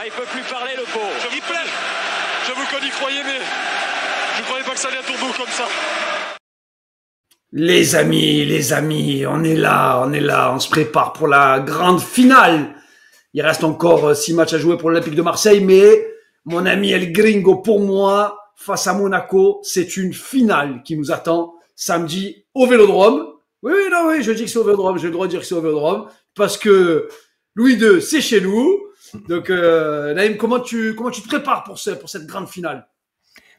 Ah, il peut plus parler, le pauvre. Il plaît. J'avoue qu'on y croyait, mais je ne croyais pas que ça allait à tourner comme ça. Les amis, on est là, on se prépare pour la grande finale. Il reste encore 6 matchs à jouer pour l'Olympique de Marseille, mais mon ami El Gringo, pour moi, face à Monaco, c'est une finale qui nous attend samedi au Vélodrome. Oui, je dis que c'est au Vélodrome, j'ai le droit de dire que c'est au Vélodrome, parce que Louis II, c'est chez nous. Donc, Naïm, comment tu te prépares pour cette grande finale?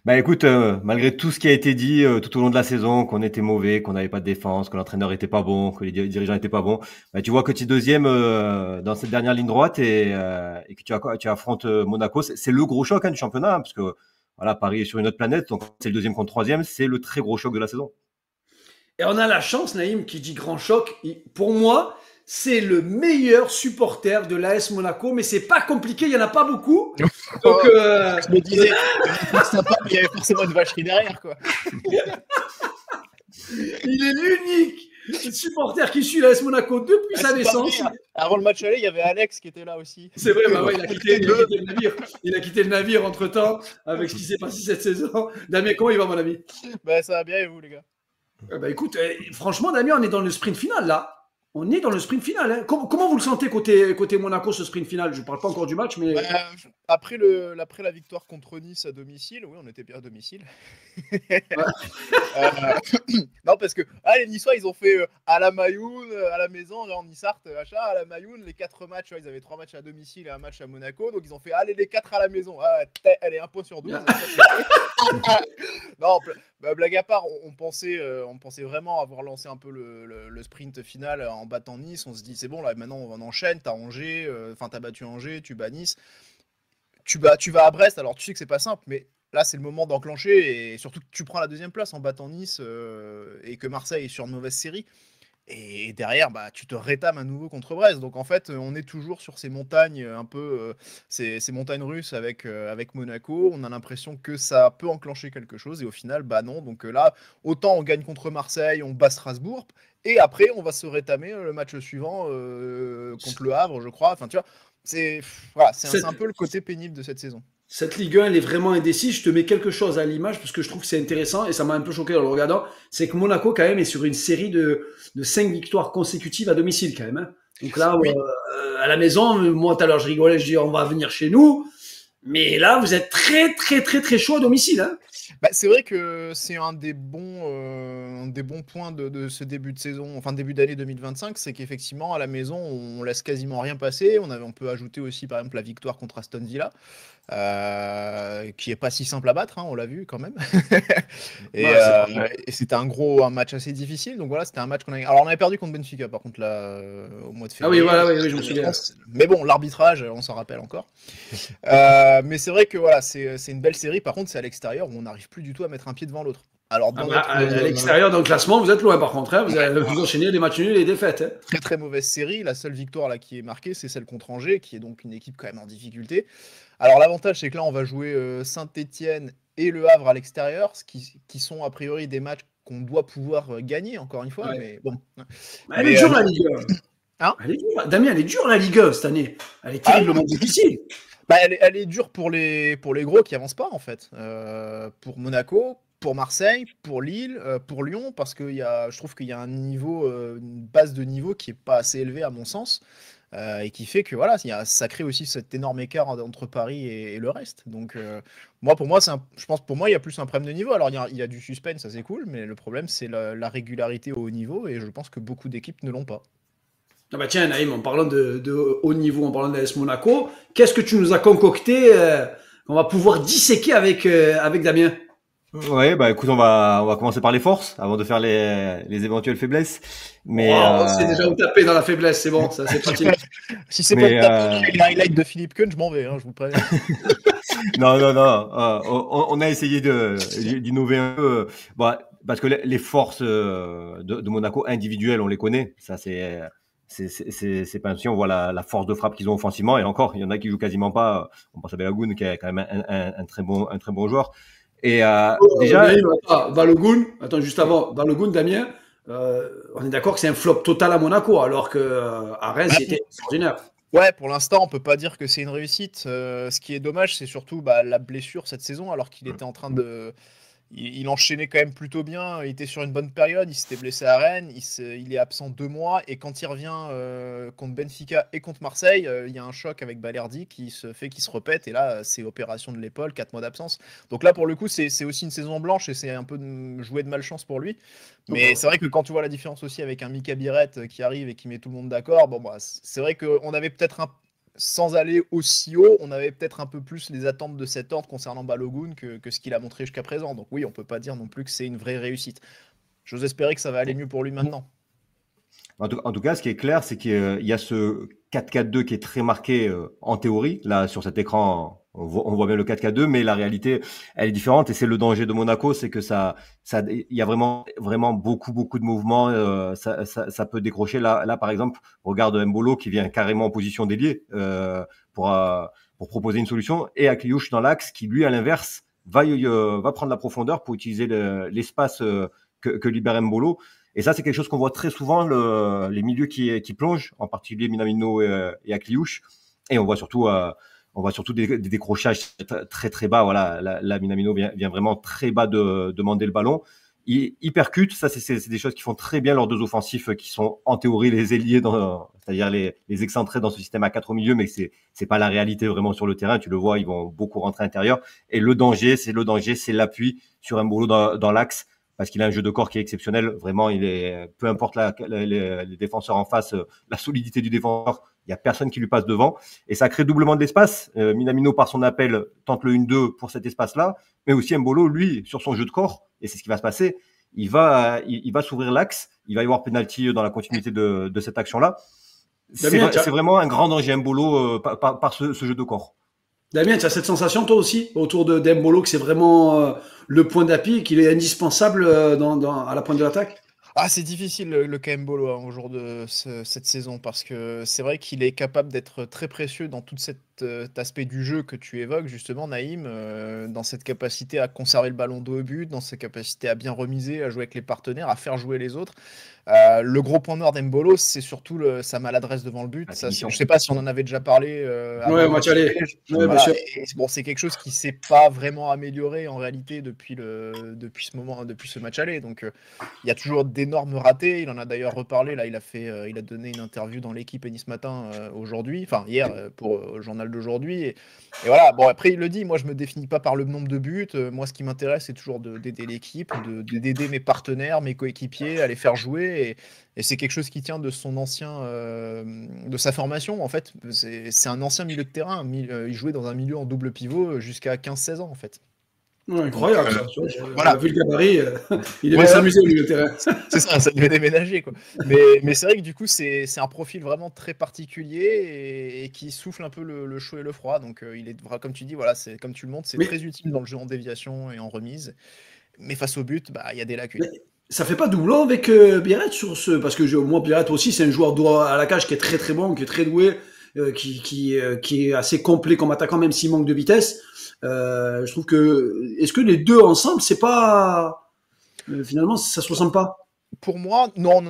Bah écoute, malgré tout ce qui a été dit tout au long de la saison, qu'on était mauvais, qu'on n'avait pas de défense, que l'entraîneur était pas bon, que les dirigeants étaient pas bons, bah tu vois que tu es deuxième dans cette dernière ligne droite et que tu affrontes Monaco, c'est le gros choc du championnat, hein, parce que voilà, Paris est sur une autre planète, donc c'est le deuxième contre troisième, c'est le très gros choc de la saison. Et on a la chance, Naïm, qui dit grand choc. Pour moi, c'est le meilleur supporter de l'AS Monaco, mais c'est pas compliqué, il y en a pas beaucoup. Donc, je me disais, c'est sympa, mais il y avait forcément une vacherie derrière, quoi. Il est l'unique supporter qui suit l'AS Monaco depuis sa naissance. Avant le match aller, il y avait Alex qui était là aussi. C'est vrai, bah ouais, il a quitté le navire. Il a quitté le navire entre-temps avec ce qui s'est passé cette saison. Damien, comment il va, mon ami? Bah, ça va bien, et vous, les gars? Bah écoute, franchement, Damien, on est dans le sprint final, là. On est dans le sprint final. Hein. Comment vous le sentez côté Monaco, ce sprint final? Je ne parle pas encore du match, mais... Après la victoire contre Nice à domicile, oui, on était bien à domicile. Non, parce que les Niçois, ils ont fait à la Mayoun, à la maison, en Nissart, à la Mayoun, les 4 matchs, ils avaient 3 matchs à domicile et un match à Monaco, donc ils ont fait allez les 4 à la maison. Allez, 1 point sur 12. Non, blague à part, on pensait vraiment avoir lancé un peu le sprint final en battant Nice. On se dit, c'est bon, là, maintenant, on enchaîne. T'as Angers, t'as battu Angers, tu bats Nice. Tu vas à Brest, alors tu sais que c'est pas simple, mais là, c'est le moment d'enclencher. Et surtout que tu prends la 2e place en battant Nice et que Marseille est sur une mauvaise série. Et derrière, tu te rétames à nouveau contre Brest. Donc en fait, on est toujours sur ces montagnes un peu, ces montagnes russes avec Monaco. On a l'impression que ça peut enclencher quelque chose et au final, non. Donc là, autant on gagne contre Marseille, on bat Strasbourg et après on va se rétamer le match suivant contre le Havre, je crois. Enfin, tu vois, c'est un peu le côté pénible de cette saison. Cette Ligue 1, elle est vraiment indécise. Je te mets quelque chose à l'image parce que je trouve que c'est intéressant et ça m'a un peu choqué en le regardant. C'est que Monaco, quand même, est sur une série de 5 victoires consécutives à domicile, quand même. Hein. Donc là, oui. À la maison, moi, tout à l'heure, je rigolais, je dis on va venir chez nous. Mais là, vous êtes très, très, très, très chaud à domicile. Hein. C'est vrai que c'est un des bons points de ce début de saison, enfin début d'année 2025, c'est qu'effectivement, à la maison, on laisse quasiment rien passer. On peut ajouter aussi, par exemple, la victoire contre Aston Villa. Qui est pas si simple à battre, hein, on l'a vu quand même. et c'était un match assez difficile. Donc voilà, c'était un match qu'on a. Alors on avait perdu contre Benfica par contre là au mois de février. Ah oui, je me souviens. Mais bon, l'arbitrage, on s'en rappelle encore. Mais c'est vrai que voilà, c'est une belle série. Par contre, c'est à l'extérieur où on n'arrive plus du tout à mettre un pied devant l'autre. Alors à l'extérieur dans le classement, vous êtes loin par contre. Hein, vous enchaînez les matchs nuls et les défaites. Hein. Très très mauvaise série. La seule victoire là qui est marquée, c'est celle contre Angers, qui est donc une équipe quand même en difficulté. Alors l'avantage, c'est que là, on va jouer Saint-Étienne et Le Havre à l'extérieur, qui sont a priori des matchs qu'on doit pouvoir gagner, encore une fois. Ouais. Mais bon. Elle est dure la Ligue 1. Hein, elle est dure. Damien, elle est dure la Ligue 1 cette année. Elle est terriblement difficile. Elle est dure pour les gros qui avancent pas, en fait. Pour Monaco, pour Marseille, pour Lille, pour Lyon, parce que je trouve qu'il y a une base de niveau qui est pas assez élevée à mon sens. Et qui fait que voilà, ça crée aussi cet énorme écart entre Paris et le reste. Donc pour moi, il y a plus un problème de niveau. Alors il y a du suspense, ça c'est cool, mais le problème c'est la régularité au haut niveau, et je pense que beaucoup d'équipes ne l'ont pas. Ah bah tiens, Naïm, en parlant de haut niveau, en parlant de l'AS Monaco, qu'est-ce que tu nous as concocté qu'on va pouvoir disséquer avec Damien? Ouais, écoute, on va commencer par les forces avant de faire les éventuelles faiblesses. Mais on sait déjà où taper dans la faiblesse, c'est bon, ça c'est pratique. Si c'est pas de taper les highlights de Philippe Keun, je m'en vais, je vous préviens. Non. On a essayé d'innover un peu, parce que les forces de Monaco individuelles, on les connaît. Ça c'est pas un souci. On voit la force de frappe qu'ils ont offensivement, et encore, il y en a qui jouent quasiment pas. On pense à Balogun, qui est quand même un très bon joueur. Et déjà, Balogun, attends, juste avant, Balogun, Damien, on est d'accord que c'est un flop total à Monaco, alors que à Reims, c'était extraordinaire. Ouais, pour l'instant, on peut pas dire que c'est une réussite. Ce qui est dommage, c'est surtout la blessure cette saison, alors qu'il était en train de. Il enchaînait quand même plutôt bien. Il était sur une bonne période. Il s'était blessé à Rennes. Il est absent 2 mois. Et quand il revient contre Benfica et contre Marseille, il y a un choc avec Balerdi qui se répète. Et là, c'est opération de l'épaule, 4 mois d'absence. Donc là, pour le coup, c'est aussi une saison blanche et c'est un peu joué de malchance pour lui. Mais c'est vrai que quand tu vois la différence aussi avec un Mika Biret qui arrive et qui met tout le monde d'accord, bon, c'est vrai qu'on avait peut-être sans aller aussi haut, on avait peut-être un peu plus les attentes de cet ordre concernant Balogun que ce qu'il a montré jusqu'à présent. Donc oui, on peut pas dire non plus que c'est une vraie réussite. J'ose espérer que ça va aller mieux pour lui maintenant. En tout cas, ce qui est clair, c'est qu'il y a ce 4-4-2 qui est très marqué en théorie. Là, sur cet écran, on voit bien le 4-4-2, mais la réalité, elle est différente. Et c'est le danger de Monaco, c'est que il y a vraiment beaucoup de mouvements. Ça peut décrocher. Là, par exemple, regarde Mbolo qui vient carrément en position d'ailier pour proposer une solution, et Akliouche dans l'axe qui, lui, à l'inverse, va prendre la profondeur pour utiliser l'espace que libère Mbolo. Et ça, c'est quelque chose qu'on voit très souvent, les milieux qui plongent, en particulier Minamino et Akliouche. Et on voit surtout des décrochages très bas. Voilà, là Minamino vient vraiment très bas de demander le ballon. Il percute. Ça, c'est des choses qui font très bien leurs deux offensifs, qui sont en théorie les ailiers, c'est-à-dire les excentrés dans ce système à 4 au milieu, mais c'est pas la réalité vraiment sur le terrain. Tu le vois, ils vont beaucoup rentrer à l'intérieur. Et le danger, c'est l'appui sur Mbolo dans l'axe, parce qu'il a un jeu de corps qui est exceptionnel. Vraiment, peu importe les défenseurs en face, la solidité du défenseur, il n'y a personne qui lui passe devant. Et ça crée doublement de l'espace. Minamino, par son appel, tente le 1-2 pour cet espace-là. Mais aussi Mbolo, lui, sur son jeu de corps, et c'est ce qui va se passer, il va s'ouvrir l'axe. Il va y avoir penalty dans la continuité de cette action-là. C'est vraiment un grand danger, Mbolo, par ce jeu de corps. Damien, tu as cette sensation, toi aussi, autour de Dembolo, que c'est vraiment le point d'appui, qu'il est indispensable à la pointe de l'attaque? C'est difficile le KM Bolo au jour de cette saison, parce que c'est vrai qu'il est capable d'être très précieux dans tout cet aspect du jeu que tu évoques justement, Naïm, dans cette capacité à conserver le ballon dos au but, dans cette capacité à bien remiser, à jouer avec les partenaires, à faire jouer les autres. Le gros point noir d'Embolo, c'est surtout sa maladresse devant le but. Ça, je ne sais pas si on en avait déjà parlé. Ouais, moi, bien sûr. Bon, c'est quelque chose qui ne s'est pas vraiment amélioré en réalité depuis ce match aller. Donc, il y a toujours d'énormes ratés. Il en a d'ailleurs reparlé. Là, il a donné une interview dans l'équipe Nice Matin hier pour le journal d'aujourd'hui. Et voilà. Bon, après, il le dit. Moi, je me définis pas par le nombre de buts. Moi, ce qui m'intéresse, c'est toujours d'aider l'équipe, d'aider mes partenaires, mes coéquipiers à les faire jouer. Et c'est quelque chose qui tient de son de sa formation. En fait, c'est un ancien milieu de terrain. Il jouait dans un milieu en double pivot jusqu'à 15-16 ans, en fait. Ouais, incroyable, ça. Voilà. Vu le gabarit, il devait s'amuser au milieu de terrain. C'est ça devait déménager, quoi. Mais c'est vrai que du coup, c'est un profil vraiment très particulier et qui souffle un peu le chaud et le froid. Donc, il est, comme tu dis, voilà, comme tu le montres, c'est très utile dans le jeu en déviation et en remise. Mais face au but, il y a des lacunes. Ça fait pas doublon avec Biret sur parce que moi, Biret aussi, c'est un joueur droit à la cage qui est très bon, qui est très doué, qui est assez complet comme attaquant, même s'il manque de vitesse. Je trouve est-ce que les deux ensemble, c'est pas finalement ça se ressemble pas? Pour moi, non.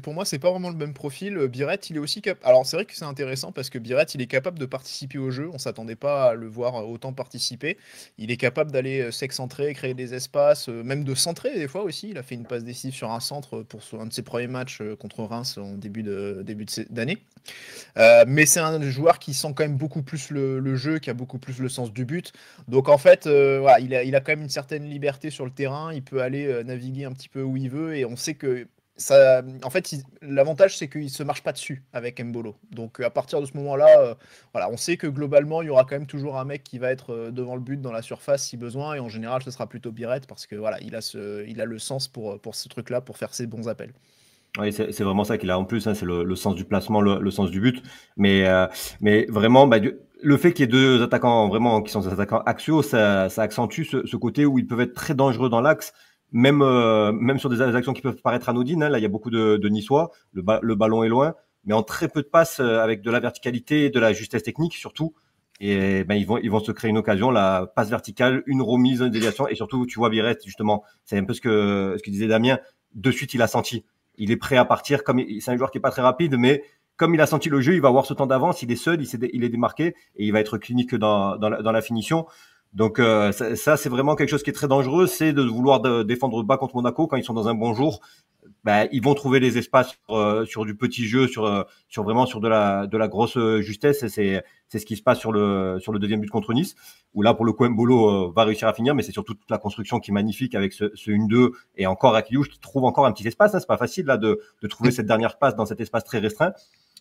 Pour moi, c'est pas vraiment le même profil. Biret, il est aussi capable. Alors, c'est vrai que c'est intéressant parce que Biret, il est capable de participer au jeu. On s'attendait pas à le voir autant participer. Il est capable d'aller s'excentrer, créer des espaces, même de centrer des fois aussi. Il a fait une passe décisive sur un centre pour un de ses premiers matchs contre Reims en début d'année. Mais c'est un joueur qui sent quand même beaucoup plus le jeu, qui a beaucoup plus le sens du but. Donc en fait, voilà, il a quand même une certaine liberté sur le terrain. Il peut aller naviguer un petit peu où il veut et on sait que ça, en fait, l'avantage c'est qu'il se marche pas dessus avec Mbolo. Donc à partir de ce moment-là, voilà, on sait que globalement il y aura quand même toujours un mec qui va être devant le but dans la surface si besoin et en général ce sera plutôt Biret parce que voilà, il a le sens pour ce truc-là, pour faire ses bons appels. Oui, c'est vraiment ça qu'il a en plus, hein, c'est le sens du placement, le sens du but. Mais vraiment, le fait qu'il y ait deux attaquants vraiment qui sont des attaquants axiaux, ça accentue ce côté où ils peuvent être très dangereux dans l'axe, même sur des actions qui peuvent paraître anodines. Hein, là, il y a beaucoup de Niçois, le ballon est loin, mais en très peu de passes, avec de la verticalité et de la justesse technique surtout. Et ils vont se créer une occasion, la passe verticale, une remise, une déviation, et surtout, tu vois, Biret, justement, c'est un peu ce que disait Damien. De suite, il a senti. Il est prêt à partir. C'est un joueur qui est pas très rapide, mais comme il a senti le jeu, il va avoir ce temps d'avance, il est seul, il est démarqué et il va être clinique dans la finition. Donc ça c'est vraiment quelque chose qui est très dangereux, c'est de vouloir défendre bas contre Monaco quand ils sont dans un bon jour. Ils vont trouver les espaces sur du petit jeu, sur vraiment sur de la grosse justesse. Et c'est ce qui se passe sur le deuxième but contre Nice, où là pour le coup Mbolo va réussir à finir, mais c'est surtout toute la construction qui est magnifique avec ce 1-2 et encore Akliouche qui trouve encore un petit espace. C'est pas facile là de trouver cette dernière passe dans cet espace très restreint.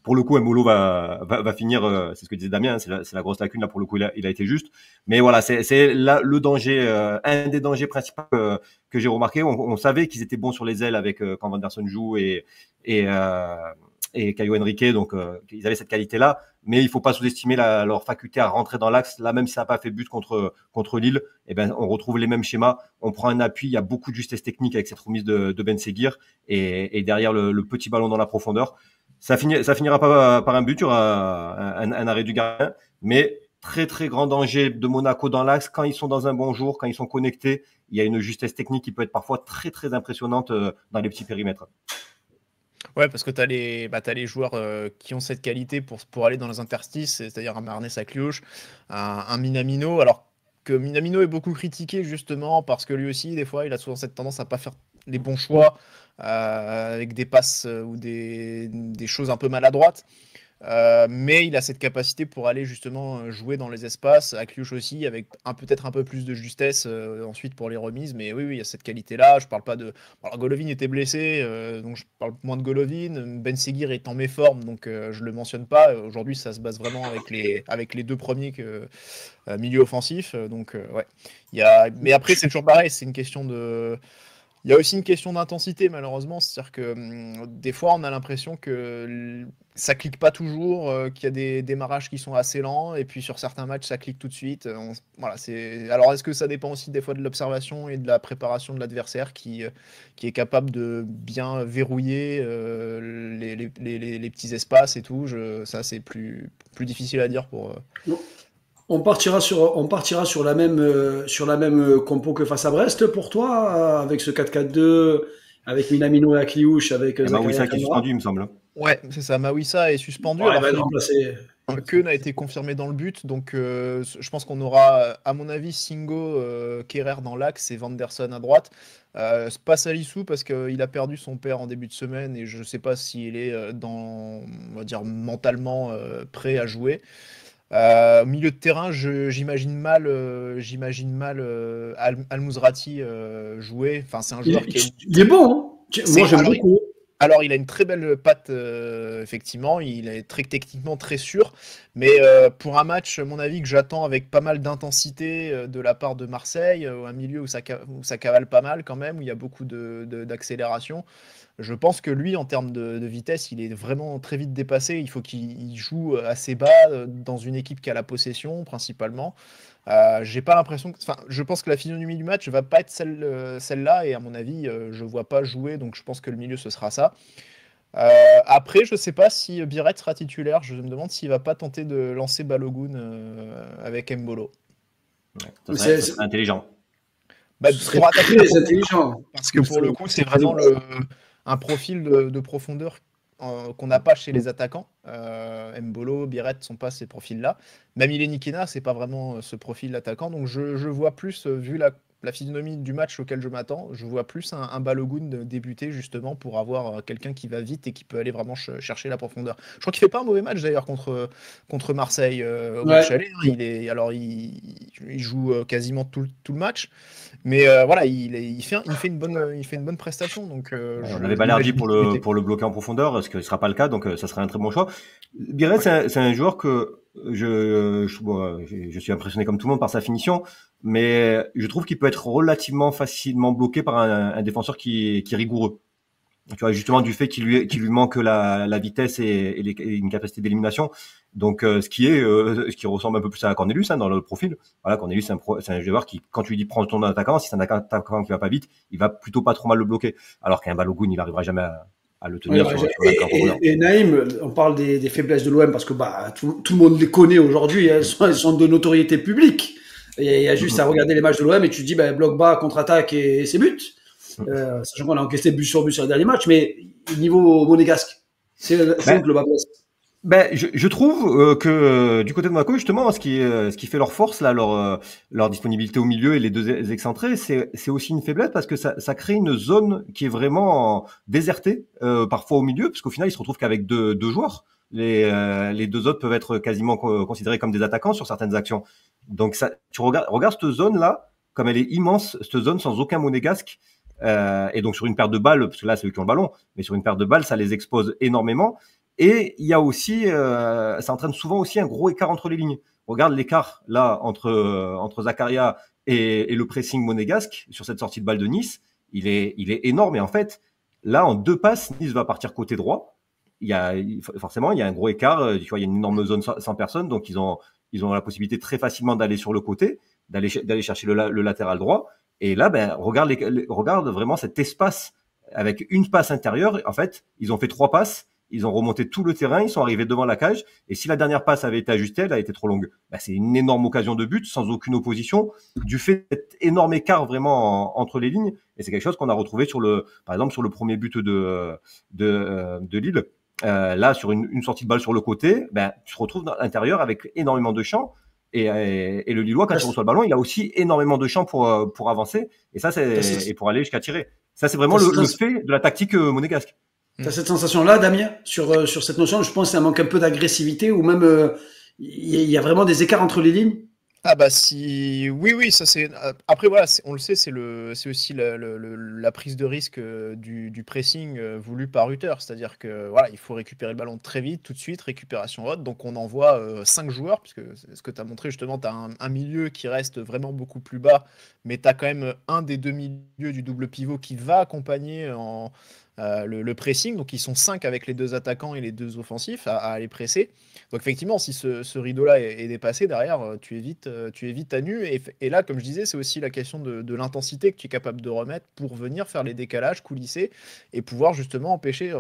Pour le coup, Mbolo va finir, c'est ce que disait Damien, c'est la grosse lacune là pour le coup, il a été juste. Mais voilà, c'est là le danger, un des dangers principaux que j'ai remarqué. On savait qu'ils étaient bons sur les ailes avec quand Vanderson joue et Caio Henrique, donc ils avaient cette qualité-là. Mais il faut pas sous-estimer leur faculté à rentrer dans l'axe. Là, même si ça n'a pas fait but contre Lille, on retrouve les mêmes schémas. On prend un appui, il y a beaucoup de justesse technique avec cette remise de Ben Seguir et derrière le petit ballon dans la profondeur. Ça finira pas par un but, il y aura un arrêt du gardien, mais très très grand danger de Monaco dans l'axe quand ils sont dans un bon jour, quand ils sont connectés. Il y a une justesse technique qui peut être parfois très très impressionnante dans les petits périmètres. Ouais, parce que tu as les joueurs qui ont cette qualité pour aller dans les interstices, c'est-à-dire un Marnès Akliouche, un Minamino, alors que Minamino est beaucoup critiqué justement parce que lui aussi, des fois, il a souvent cette tendance à pas faire les bons choix avec des passes ou des choses un peu maladroites. Mais il a cette capacité pour aller justement jouer dans les espaces, Akliouche aussi, avec peut-être un peu plus de justesse ensuite pour les remises. Mais oui, il y a cette qualité-là. Je parle pas de. Alors, Golovin était blessé, donc je parle moins de Golovin. Ben Seguir est en méforme, donc je le mentionne pas. Aujourd'hui, ça se base vraiment avec les deux premiers milieux offensifs. Donc ouais. Mais après, c'est toujours pareil. C'est une question de. Il y a aussi une question d'intensité, malheureusement. C'est-à-dire que des fois, on a l'impression que ça clique pas toujours, qu'il y a des démarrages qui sont assez lents, et puis sur certains matchs, ça clique tout de suite. Alors, est-ce que ça dépend aussi des fois de l'observation et de la préparation de l'adversaire qui est capable de bien verrouiller les petits espaces et tout. Ça, c'est plus difficile à dire pour. On partira sur la même compo que face à Brest pour toi, avec ce 4-4-2, avec Minamino et Akliouche, avec Mawissa qui est suspendu, il me semble. Ouais, c'est ça. Mawissa est suspendu. Ouais, alors Keun a été confirmé dans le but, donc je pense qu'on aura, à mon avis, Singo, Kerrer dans l'axe et Vanderson à droite. Pas Salissou parce qu'il a perdu son père en début de semaine et je ne sais pas s'il est on va dire mentalement prêt à jouer. Au milieu de terrain, j'imagine mal Al-Mouzrati jouer. Enfin, c'est un joueur il est bon. Hein. Moi, j'aime beaucoup. Alors, il a une très belle patte, effectivement. Il est techniquement très sûr. Mais pour un match, à mon avis, que j'attends avec pas mal d'intensité de la part de Marseille, un milieu où ça cavale pas mal quand même, où il y a beaucoup d'accélération. Je pense que lui, en termes de vitesse, il est vraiment très vite dépassé. Il faut qu'il joue assez bas dans une équipe qui a la possession, principalement. J'ai pas l'impression que. Enfin, je pense que la physionomie du match va pas être celle-là, et à mon avis, je vois pas jouer, donc je pense que le milieu ce sera ça. Après, je sais pas si Biret sera titulaire. Je me demande s'il va pas tenter de lancer Balogun avec Mbolo. Ouais, c'est intelligent. Pour attaquer, c'est intelligent. Parce que pour le coup, c'est vraiment un profil de profondeur qu'on n'a pas chez les attaquants. Mbolo, Biret ne sont pas ces profils-là. Même Nikina, c'est pas vraiment ce profil d'attaquant. Donc je vois plus, vu la physionomie du match auquel je m'attends, je vois plus un Balogun débuter justement pour avoir quelqu'un qui va vite et qui peut aller vraiment chercher la profondeur. Je crois qu'il fait pas un mauvais match d'ailleurs contre Marseille au match aller. Il joue quasiment tout le match. Mais voilà, il fait une bonne prestation. Donc, on avait Balerdi pour le bloquer en profondeur, ce qui ne sera pas le cas, donc ça serait un très bon choix. Biret, c'est un joueur que je suis impressionné comme tout le monde par sa finition, mais je trouve qu'il peut être relativement facilement bloqué par un défenseur qui est rigoureux. Tu vois, justement du fait qu'il lui manque la vitesse et une capacité d'élimination. Donc ce qui ressemble un peu plus à Cornelius dans le profil. Voilà, Cornelius c'est un joueur qui, quand tu lui dis prends ton attaquant, si c'est un attaquant qui va pas vite, il va plutôt pas trop mal le bloquer. Alors qu'un Balogun, il n'arrivera jamais à le tenir. Et Naïm, on parle des faiblesses de l'OM parce que tout le monde les connaît aujourd'hui. Elles sont de notoriété publique. Et il y a juste à regarder les matchs de l'OM et tu te dis bloc bas, contre-attaque et c'est but. Sachant qu'on a encaissé but sur les derniers matchs, mais niveau monégasque, c'est où que le bas blesse. Ben, je trouve que du côté de Monaco, justement, ce qui fait leur force, là, leur disponibilité au milieu et les deux excentrés, c'est aussi une faiblesse parce que ça crée une zone qui est vraiment désertée, parfois au milieu, parce qu'au final, ils se retrouvent qu'avec deux joueurs. Les deux autres peuvent être quasiment considérés comme des attaquants sur certaines actions. Donc, tu regardes cette zone-là, comme elle est immense, cette zone sans aucun monégasque. Et donc, sur une paire de balles, parce que là, c'est eux qui ont le ballon, mais sur une paire de balles, ça les expose énormément. Et il y a aussi, ça entraîne souvent aussi un gros écart entre les lignes. Regarde l'écart là entre Zakaria et le pressing monégasque sur cette sortie de balle de Nice, il est énorme. Et en fait, là, en 2 passes, Nice va partir côté droit. Forcément, il y a un gros écart. Tu vois, il y a une énorme zone sans personne, donc ils ont la possibilité très facilement d'aller sur le côté, d'aller chercher le latéral droit. Et là, ben, regarde vraiment cet espace avec une passe intérieure. En fait, ils ont fait 3 passes. Ils ont remonté tout le terrain, ils sont arrivés devant la cage. Et si la dernière passe avait été ajustée, elle a été trop longue. Bah, c'est une énorme occasion de but, sans aucune opposition, du fait de cet énorme écart vraiment entre les lignes. Et c'est quelque chose qu'on a retrouvé par exemple, sur le premier but de Lille. Là, sur une sortie de balle sur le côté, ben, tu te retrouves dans l'intérieur avec énormément de champs. Et le Lillois, quand il reçoit le ballon, il a aussi énormément de champs pour avancer. Et ça, et pour aller jusqu'à tirer. Ça, c'est vraiment le fait de la tactique monégasque. T'as cette sensation-là, Damien, sur cette notion? Je pense que ça manque un peu d'agressivité ou même il y a vraiment des écarts entre les lignes. Ah bah si, oui, ça c'est. Après voilà, on le sait, c'est aussi la prise de risque du pressing voulu par Rutter, c'est-à-dire que voilà, il faut récupérer le ballon très vite, tout de suite, récupération haute. Donc on envoie 5 joueurs, puisque c'est ce que tu as montré justement, tu as un milieu qui reste vraiment beaucoup plus bas, mais tu as quand même un des 2 milieux du double pivot qui va accompagner le pressing. Donc ils sont 5 avec les 2 attaquants et les 2 offensifs à aller presser. Donc effectivement, si ce rideau-là est dépassé, derrière, tu es vite à nu. Et là, comme je disais, c'est aussi la question de l'intensité que tu es capable de remettre pour venir faire les décalages, coulisser et pouvoir justement empêcher.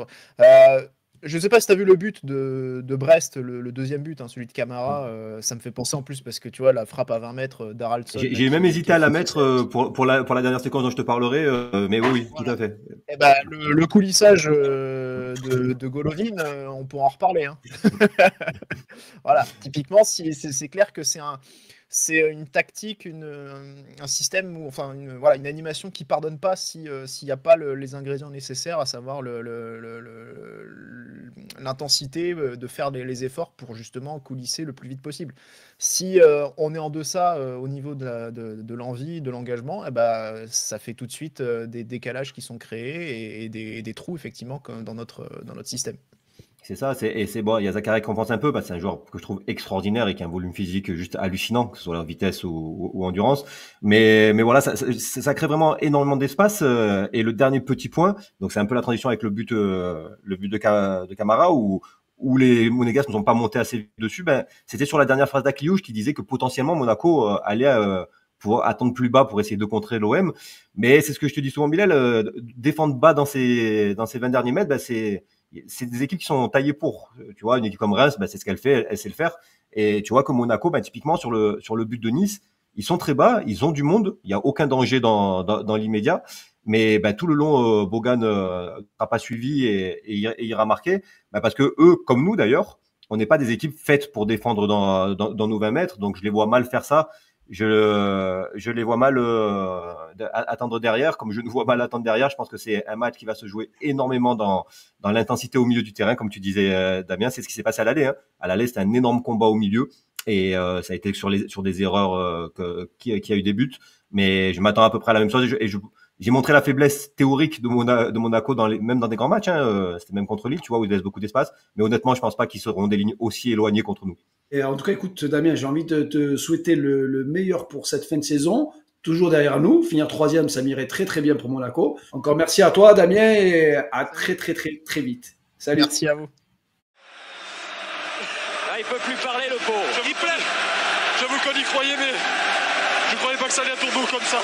Je ne sais pas si tu as vu le but de Brest, le deuxième but, celui de Camara. Ça me fait penser en plus parce que tu vois la frappe à 20 mètres d'Haraldson. J'ai même hésité à la mettre pour la dernière séquence dont je te parlerai, mais oui, voilà. Tout à fait. Et ben, le coulissage de Golovin, on pourra en reparler. Hein. Voilà, typiquement, c'est clair que c'est une tactique, un système, une animation qui pardonne pas s'il n'y a pas les ingrédients nécessaires, à savoir l'intensité de faire les efforts pour justement coulisser le plus vite possible. Si on est en deçà au niveau de l'envie, de l'engagement, ça fait tout de suite des décalages qui sont créés et des trous effectivement dans notre système. C'est ça, c'est bon. Il y a Zakaria qui compense un peu parce que c'est un joueur que je trouve extraordinaire et qui a un volume physique juste hallucinant, que ce soit la vitesse ou endurance. Mais voilà, ça crée vraiment énormément d'espace. Et le dernier petit point, donc c'est un peu la transition avec le but de Camara où les Monégasques ne sont pas montés assez vite dessus. Ben, c'était sur la dernière phrase d'Akliouche qui disait que potentiellement Monaco allait pouvoir attendre plus bas pour essayer de contrer l'OM. Mais c'est ce que je te dis souvent, Bilal, défendre bas dans ces 20 derniers mètres, ben c'est des équipes qui sont taillées pour. Tu vois, une équipe comme Reims, c'est ce qu'elle fait, elle sait le faire. Et tu vois que Monaco, typiquement sur le but de Nice, ils sont très bas, ils ont du monde, il y a aucun danger dans l'immédiat. Mais tout le long, Bogan n'aura pas suivi et ira marquer, parce que eux, comme nous d'ailleurs, on n'est pas des équipes faites pour défendre dans nos 20 mètres, donc je les vois mal faire ça. Je les vois mal attendre derrière, comme je nous vois mal attendre derrière. Je pense que c'est un match qui va se jouer énormément dans l'intensité au milieu du terrain, comme tu disais, Damien. C'est ce qui s'est passé à l'aller. Hein. À l'aller, c'était un énorme combat au milieu et ça a été sur des erreurs qui a eu des buts. Mais je m'attends à peu près à la même chose j'ai montré la faiblesse théorique de Monaco même dans des grands matchs. Hein. C'était même contre Lille, tu vois, où ils laissent beaucoup d'espace. Mais honnêtement, je pense pas qu'ils seront des lignes aussi éloignées contre nous. Et en tout cas, écoute, Damien, j'ai envie de te souhaiter le meilleur pour cette fin de saison. Toujours derrière nous. Finir 3e, ça m'irait très, très bien pour Monaco. Encore merci à toi, Damien, et à très, très, très, très vite. Salut. Merci à vous. Là, il peut plus parler, le pauvre. J'avoue qu'on y croyait, mais je ne croyais pas que ça allait à tourner comme ça.